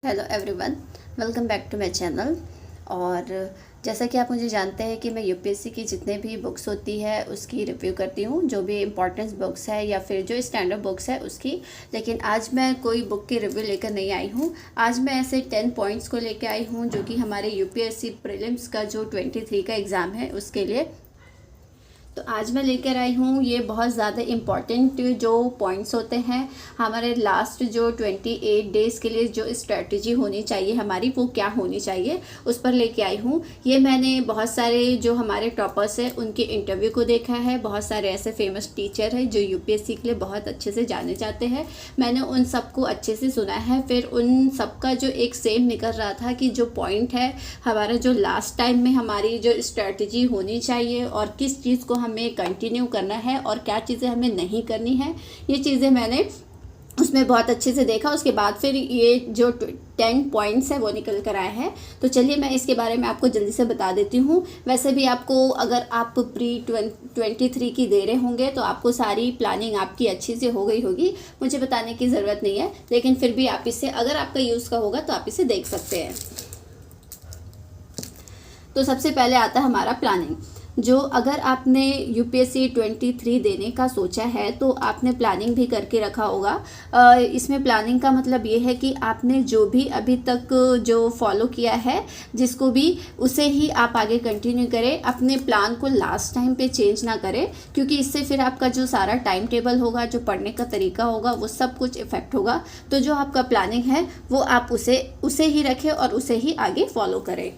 Hello everyone, welcome back to my channel. और जैसा कि आप मुझे जानते हैं कि मैं यूपीएससी की जितने भी बुक्स होती है उसकी रिव्यू करती हूँ, जो भी इम्पोर्टेंस बुक्स है या फिर जो स्टैंडर्ड बुक्स है उसकी। लेकिन आज मैं कोई बुक की रिव्यू लेकर नहीं आई हूँ। आज मैं ऐसे 10 पॉइंट्स को लेकर आई हूँ जो कि हमारे यूपीएससी प्रीलिम्स का जो 23 का एग्ज़ाम है उसके लिए। तो आज मैं लेकर आई हूँ ये बहुत ज़्यादा इम्पॉर्टेंट जो पॉइंट्स होते हैं हमारे लास्ट जो 28 डेज़ के लिए, जो स्ट्रेटजी होनी चाहिए हमारी वो क्या होनी चाहिए उस पर लेके आई हूँ। ये मैंने बहुत सारे जो हमारे टॉपर्स हैं उनके इंटरव्यू को देखा है। बहुत सारे ऐसे फेमस टीचर हैं जो यूपीएससी के लिए बहुत अच्छे से जाने जाते हैं। मैंने उन सबको अच्छे से सुना है। फिर उन सबका जो एक सेम निकल रहा था कि जो पॉइंट है हमारा जो लास्ट टाइम में हमारी जो स्ट्रेटजी होनी चाहिए और किस चीज़ को हमें कंटिन्यू करना है और क्या चीज़ें हमें नहीं करनी है, ये चीज़ें मैंने उसमें बहुत अच्छे से देखा। उसके बाद फिर ये जो 10 पॉइंट्स है वो निकल कर आए हैं। तो चलिए मैं इसके बारे में आपको जल्दी से बता देती हूँ। वैसे भी आपको, अगर आप प्री 23 की दे रहे होंगे तो आपको सारी प्लानिंग आपकी अच्छी से हो गई होगी, मुझे बताने की ज़रूरत नहीं है। लेकिन फिर भी आप इसे, अगर आपका यूज़ का होगा तो आप इसे देख सकते हैं। तो सबसे पहले आता है हमारा प्लानिंग। जो अगर आपने यूपीएससी 23 देने का सोचा है तो आपने प्लानिंग भी करके रखा होगा। इसमें प्लानिंग का मतलब ये है कि आपने जो भी अभी तक जो फॉलो किया है जिसको भी, उसे ही आप आगे कंटिन्यू करें। अपने प्लान को लास्ट टाइम पे चेंज ना करें, क्योंकि इससे फिर आपका जो सारा टाइम टेबल होगा, जो पढ़ने का तरीका होगा, वो सब कुछ इफ़ेक्ट होगा। तो जो आपका प्लानिंग है वो आप उसे ही रखें और उसे ही आगे फॉलो करें।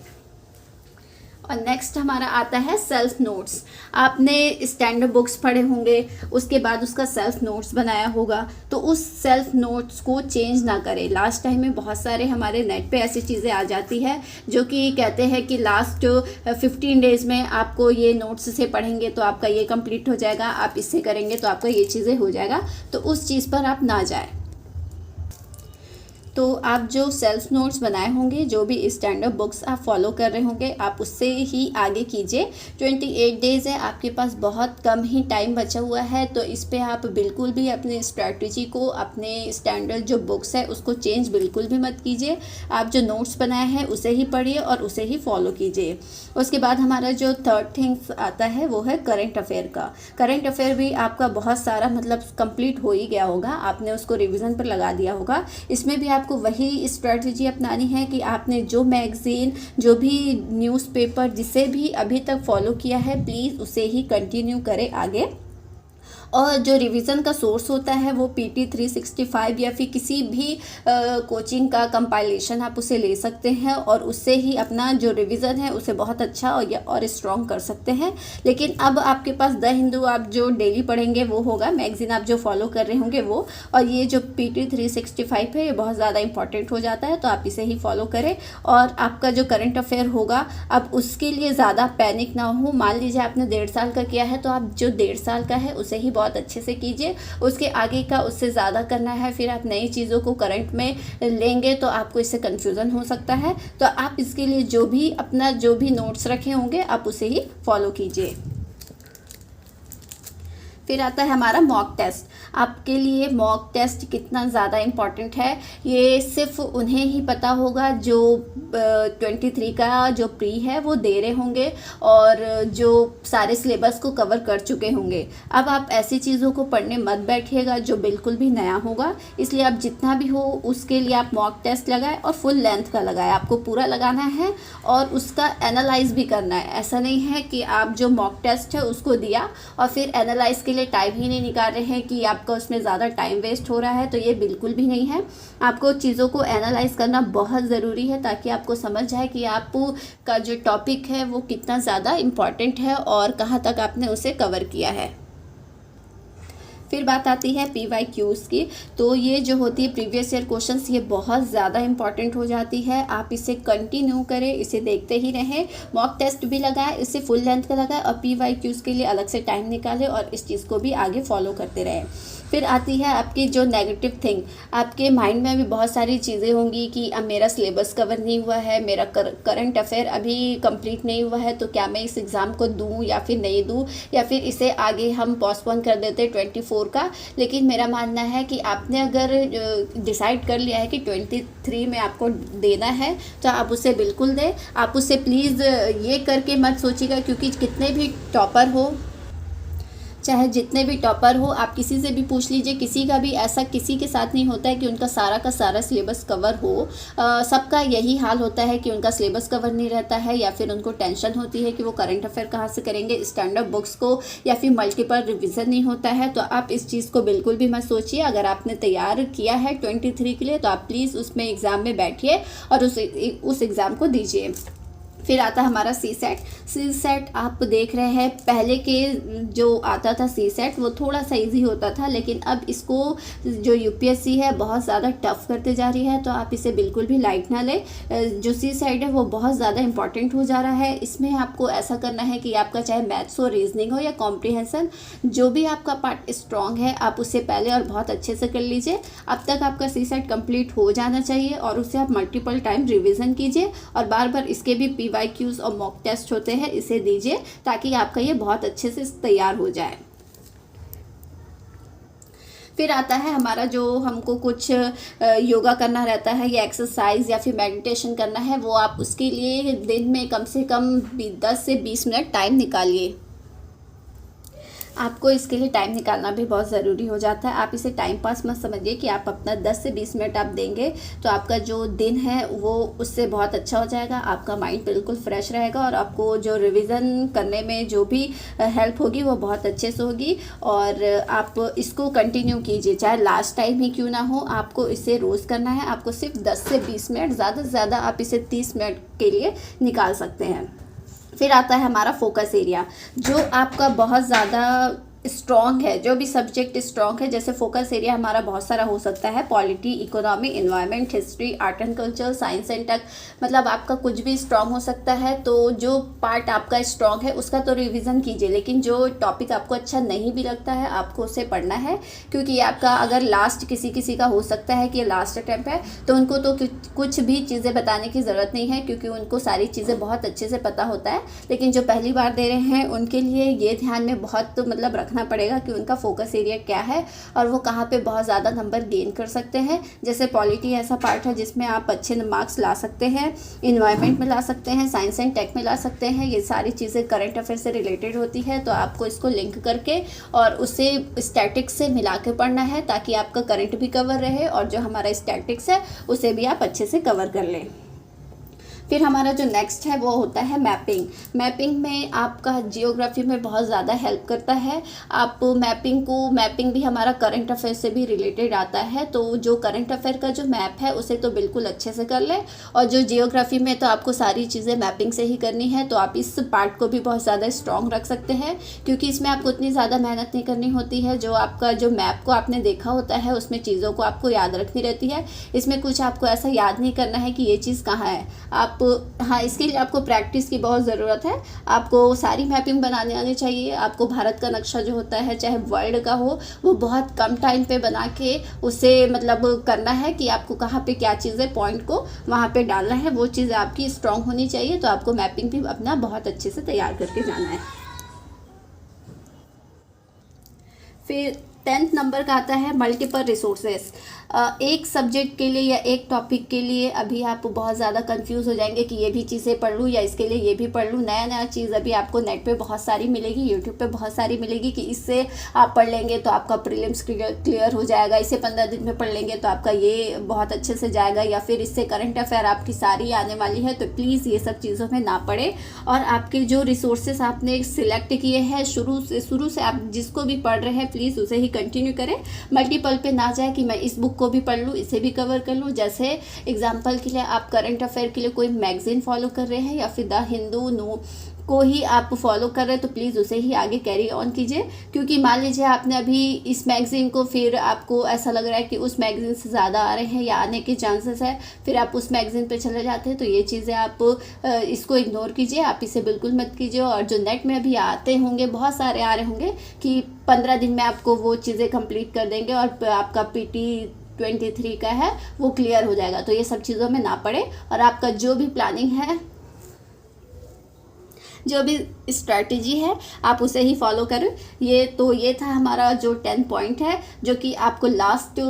और नेक्स्ट हमारा आता है सेल्फ नोट्स। आपने स्टैंडर्ड बुक्स पढ़े होंगे, उसके बाद उसका सेल्फ नोट्स बनाया होगा, तो उस सेल्फ नोट्स को चेंज ना करें। लास्ट टाइम में बहुत सारे हमारे नेट पे ऐसी चीज़ें आ जाती है जो कि कहते हैं कि लास्ट 15 डेज़ में आपको ये नोट्स से पढ़ेंगे तो आपका ये कंप्लीट हो जाएगा, आप इससे करेंगे तो आपका ये चीज़ें हो जाएगा। तो उस चीज़ पर आप ना जाए। तो आप जो सेल्फ नोट्स बनाए होंगे, जो भी स्टैंडर्ड बुक्स आप फॉलो कर रहे होंगे, आप उससे ही आगे कीजिए। 28 डेज़ है, आपके पास बहुत कम ही टाइम बचा हुआ है। तो इस पे आप बिल्कुल भी अपने स्ट्रैटेजी को, अपने स्टैंडर्ड जो बुक्स है उसको चेंज बिल्कुल भी मत कीजिए। आप जो नोट्स बनाए हैं उसे ही पढ़िए और उसे ही फॉलो कीजिए। उसके बाद हमारा जो थर्ड थिंग्स आता है वो है करंट अफेयर का। करंट अफेयर भी आपका बहुत सारा मतलब कंप्लीट हो ही गया होगा, आपने उसको रिविज़न पर लगा दिया होगा। इसमें भी आपको वही स्ट्रेटजी अपनानी है कि आपने जो मैगज़ीन, जो भी न्यूज़पेपर, जिसे भी अभी तक फॉलो किया है, प्लीज़ उसे ही कंटिन्यू करें आगे। और जो रिवीजन का सोर्स होता है वो PT 365 या फिर किसी भी कोचिंग का कंपाइलेशन आप उसे ले सकते हैं और उससे ही अपना जो रिवीजन है उसे बहुत अच्छा और स्ट्रॉन्ग कर सकते हैं। लेकिन अब आपके पास द हिंदू आप जो डेली पढ़ेंगे वो होगा, मैगज़ीन आप जो फॉलो कर रहे होंगे वो। और ये जो PT 365 है ये बहुत ज़्यादा इंपॉर्टेंट हो जाता है, तो आप इसे ही फॉलो करें। और आपका जो करंट अफेयर होगा, अब उसके लिए ज़्यादा पैनिक ना हो। मान लीजिए आपने 1.5 साल का किया है तो आप जो 1.5 साल का है उसे ही बहुत अच्छे से कीजिए। उसके आगे का उससे ज़्यादा करना है, फिर आप नई चीज़ों को करंट में लेंगे तो आपको इससे कन्फ्यूज़न हो सकता है। तो आप इसके लिए जो भी अपना जो भी नोट्स रखे होंगे आप उसे ही फॉलो कीजिए। फिर आता है हमारा मॉक टेस्ट। आपके लिए मॉक टेस्ट कितना ज़्यादा इम्पॉर्टेंट है ये सिर्फ उन्हें ही पता होगा जो 23 का जो प्री है वो दे रहे होंगे और जो सारे सिलेबस को कवर कर चुके होंगे। अब आप ऐसी चीज़ों को पढ़ने मत बैठिएगा जो बिल्कुल भी नया होगा। इसलिए आप जितना भी हो उसके लिए आप मॉक टेस्ट लगाएं और फुल लेंथ का लगाएं। आपको पूरा लगाना है और उसका एनालाइज भी करना है। ऐसा नहीं है कि आप जो मॉक टेस्ट है उसको दिया और फिर एनालाइज के लिए टाइम ही नहीं निकाल रहे हैं कि आपका उसमें ज़्यादा टाइम वेस्ट हो रहा है, तो ये बिल्कुल भी नहीं है। आपको चीज़ों को एनालाइज करना बहुत ज़रूरी है ताकि आपको समझ जाए कि आपका जो टॉपिक है वो कितना ज़्यादा इम्पॉर्टेंट है और कहाँ तक आपने उसे कवर किया है। फिर बात आती है PYQs की। तो ये जो होती है प्रीवियस ईयर क्वेश्चंस, ये बहुत ज़्यादा इंपॉर्टेंट हो जाती है। आप इसे कंटिन्यू करें, इसे देखते ही रहें। मॉक टेस्ट भी लगाएं, इसे फुल लेंथ का लगाएं और PYQs के लिए अलग से टाइम निकालें और इस चीज़ को भी आगे फॉलो करते रहें। फिर आती है आपकी जो नेगेटिव थिंग, आपके माइंड में अभी बहुत सारी चीज़ें होंगी कि अब मेरा सिलेबस कवर नहीं हुआ है, मेरा करंट अफेयर अभी कंप्लीट नहीं हुआ है, तो क्या मैं इस एग्ज़ाम को दूं या फिर नहीं दूं, या फिर इसे आगे हम पोस्टपोन कर देते 24 का। लेकिन मेरा मानना है कि आपने अगर डिसाइड कर लिया है कि 23 में आपको देना है तो आप उसे बिल्कुल दें। आप उसे प्लीज़ ये करके मत सोचिएगा, क्योंकि कितने भी टॉपर हो, चाहे जितने भी टॉपर हो, आप किसी से भी पूछ लीजिए, किसी का भी ऐसा किसी के साथ नहीं होता है कि उनका सारा का सारा सिलेबस कवर हो। सबका यही हाल होता है कि उनका सिलेबस कवर नहीं रहता है, या फिर उनको टेंशन होती है कि वो करंट अफेयर कहाँ से करेंगे, स्टैंडर्ड बुक्स को, या फिर मल्टीपल रिविज़न नहीं होता है। तो आप इस चीज़ को बिल्कुल भी मत सोचिए। अगर आपने तैयार किया है 23 के लिए तो आप प्लीज़ उसमें एग्ज़ाम में बैठिए और उस एग्ज़ाम को दीजिए। फिर आता है हमारा सी सेट। आप देख रहे हैं पहले के जो आता था सी सेट वो थोड़ा सा इजी होता था, लेकिन अब इसको जो यूपीएससी है बहुत ज़्यादा टफ करते जा रही है, तो आप इसे बिल्कुल भी लाइट ना लें। जो सी सेट है वो बहुत ज़्यादा इंपॉर्टेंट हो जा रहा है। इसमें आपको ऐसा करना है कि आपका चाहे मैथ्स हो, रीजनिंग हो या कॉम्प्रिहेंसन, जो भी आपका पार्ट स्ट्रॉन्ग है आप उसे पहले और बहुत अच्छे से कर लीजिए। अब तक आपका सी सेट कंप्लीट हो जाना चाहिए और उसे आप मल्टीपल टाइम रिविज़न कीजिए, और बार बार इसके भी PYQs और मॉक टेस्ट होते हैं, इसे दीजिए ताकि आपका ये बहुत अच्छे से तैयार हो जाए। फिर आता है हमारा जो हमको कुछ योगा करना रहता है या एक्सरसाइज या फिर मेडिटेशन करना है, वो आप उसके लिए दिन में कम से कम 10 से 20 मिनट टाइम निकालिए। आपको इसके लिए टाइम निकालना भी बहुत ज़रूरी हो जाता है। आप इसे टाइम पास मत समझिए कि आप अपना 10 से 20 मिनट आप देंगे तो आपका जो दिन है वो उससे बहुत अच्छा हो जाएगा, आपका माइंड बिल्कुल फ्रेश रहेगा और आपको जो रिवीजन करने में जो भी हेल्प होगी वो बहुत अच्छे से होगी। और आप इसको कंटिन्यू कीजिए, चाहे लास्ट टाइम ही क्यों ना हो, आपको इसे रोज़ करना है। आपको सिर्फ 10 से 20 मिनट, ज़्यादा से ज़्यादा आप इसे 30 मिनट के लिए निकाल सकते हैं। फिर आता है हमारा फोकस एरिया, जो आपका बहुत ज़्यादा स्ट्रॉन्ग है, जो भी सब्जेक्ट स्ट्रॉन्ग है। जैसे फोकस एरिया हमारा बहुत सारा हो सकता है, polity, economy, environment, history, art and culture, science and tech, मतलब आपका कुछ भी स्ट्रॉन्ग हो सकता है। तो जो पार्ट आपका स्ट्रॉन्ग है उसका तो रिवीजन कीजिए, लेकिन जो टॉपिक आपको अच्छा नहीं भी लगता है आपको उसे पढ़ना है, क्योंकि आपका अगर लास्ट किसी का हो सकता है कि लास्ट अटैम्प्ट है तो उनको तो कुछ भी चीज़ें बताने की ज़रूरत नहीं है, क्योंकि उनको सारी चीज़ें बहुत अच्छे से पता होता है। लेकिन जो पहली बार दे रहे हैं उनके लिए ये ध्यान में बहुत मतलब रखना पड़ेगा कि उनका फोकस एरिया क्या है और वो कहाँ पे बहुत ज़्यादा नंबर गेन कर सकते हैं। जैसे पॉलिटी ऐसा पार्ट है जिसमें आप अच्छे मार्क्स ला सकते हैं, इन्वायरमेंट में ला सकते हैं, साइंस एंड टेक में ला सकते हैं। ये सारी चीज़ें करंट अफेयर से रिलेटेड होती है, तो आपको इसको लिंक करके और उसे स्टैटिक्स से मिला के पढ़ना है, ताकि आपका करंट भी कवर रहे और जो हमारा स्टैटिक्स है उसे भी आप अच्छे से कवर कर लें। फिर हमारा जो नेक्स्ट है वो होता है मैपिंग। मैपिंग में आपका जियोग्राफी में बहुत ज़्यादा हेल्प करता है। आप मैपिंग भी हमारा करंट अफेयर से भी रिलेटेड आता है, तो जो करंट अफेयर का जो मैप है उसे तो बिल्कुल अच्छे से कर लें, और जो जियोग्राफी में तो आपको सारी चीज़ें मैपिंग से ही करनी है, तो आप इस पार्ट को भी बहुत ज़्यादा स्ट्रॉन्ग रख सकते हैं, क्योंकि इसमें आपको उतनी ज़्यादा मेहनत नहीं करनी होती है। जो आपका जो मैप को आपने देखा होता है उसमें चीज़ों को आपको याद रखनी रहती है, इसमें कुछ आपको ऐसा याद नहीं करना है कि ये चीज़ कहाँ है। आप हाँ, इसके लिए आपको प्रैक्टिस की बहुत ज़रूरत है। आपको सारी मैपिंग बनाने आनी चाहिए। आपको भारत का नक्शा जो होता है चाहे वर्ल्ड का हो, वो बहुत कम टाइम पे बना के उसे मतलब करना है कि आपको कहाँ पे क्या चीज़ें पॉइंट को वहाँ पे डालना है, वो चीज़ आपकी स्ट्रॉन्ग होनी चाहिए। तो आपको मैपिंग भी अपना बहुत अच्छे से तैयार करके जाना है। फिर 10th नंबर का आता है मल्टीपल रिसोर्सेस। एक सब्जेक्ट के लिए या एक टॉपिक के लिए अभी आप बहुत ज़्यादा कंफ्यूज हो जाएंगे कि ये भी चीज़ें पढ़ लूँ या इसके लिए ये भी पढ़ लूँ। नया चीज़ अभी आपको नेट पे बहुत सारी मिलेगी, यूट्यूब पे बहुत सारी मिलेगी कि इससे आप पढ़ लेंगे तो आपका प्रीलिम्स क्लियर हो जाएगा, इसे 15 दिन में पढ़ लेंगे तो आपका ये बहुत अच्छे से जाएगा, या फिर इससे करंट अफेयर आपकी सारी आने वाली है। तो प्लीज़ ये सब चीज़ों में ना पढ़े, और आपके जो रिसोर्सेस आपने सिलेक्ट किए हैं शुरू से आप जिसको भी पढ़ रहे हैं प्लीज़ उसे ही कंटिन्यू करें। मल्टीपल पे ना जाए कि मैं इस बुक को भी पढ़ लूँ, इसे भी कवर कर लूँ। जैसे एग्जांपल के लिए आप करंट अफेयर के लिए कोई मैगजीन फॉलो कर रहे हैं या फिर द हिंदू को ही आप फॉलो कर रहे हैं, तो प्लीज़ उसे ही आगे कैरी ऑन कीजिए। क्योंकि मान लीजिए आपने अभी इस मैगज़ीन को, फिर आपको ऐसा लग रहा है कि उस मैगज़ीन से ज़्यादा आ रहे हैं या आने के चांसेस है, फिर आप उस मैगज़ीन पे चले जाते हैं, तो ये चीज़ें आप इसको इग्नोर कीजिए, आप इसे बिल्कुल मत कीजिए। और जो नेट में अभी आते होंगे बहुत सारे आ रहे होंगे कि 15 दिन में आपको वो चीज़ें कंप्लीट कर देंगे और आपका PT 23 का है वो क्लियर हो जाएगा। तो ये सब चीज़ों में ना पड़े और आपका जो भी प्लानिंग है, जो भी स्ट्रैटेजी है, आप उसे ही फॉलो करें। ये था हमारा जो 10 पॉइंट है, जो कि आपको लास्ट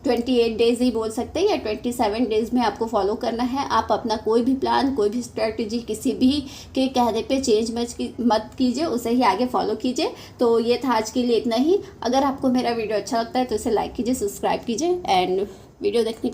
28 डेज़ ही बोल सकते हैं या 27 डेज़ में आपको फॉलो करना है। आप अपना कोई भी प्लान, कोई भी स्ट्रैटेजी किसी भी के कहने पे चेंज मत कीजिए, उसे ही आगे फॉलो कीजिए। तो ये था आज के लिए इतना ही। अगर आपको मेरा वीडियो अच्छा लगता है तो इसे लाइक कीजिए, सब्सक्राइब कीजिए एंड वीडियो देखने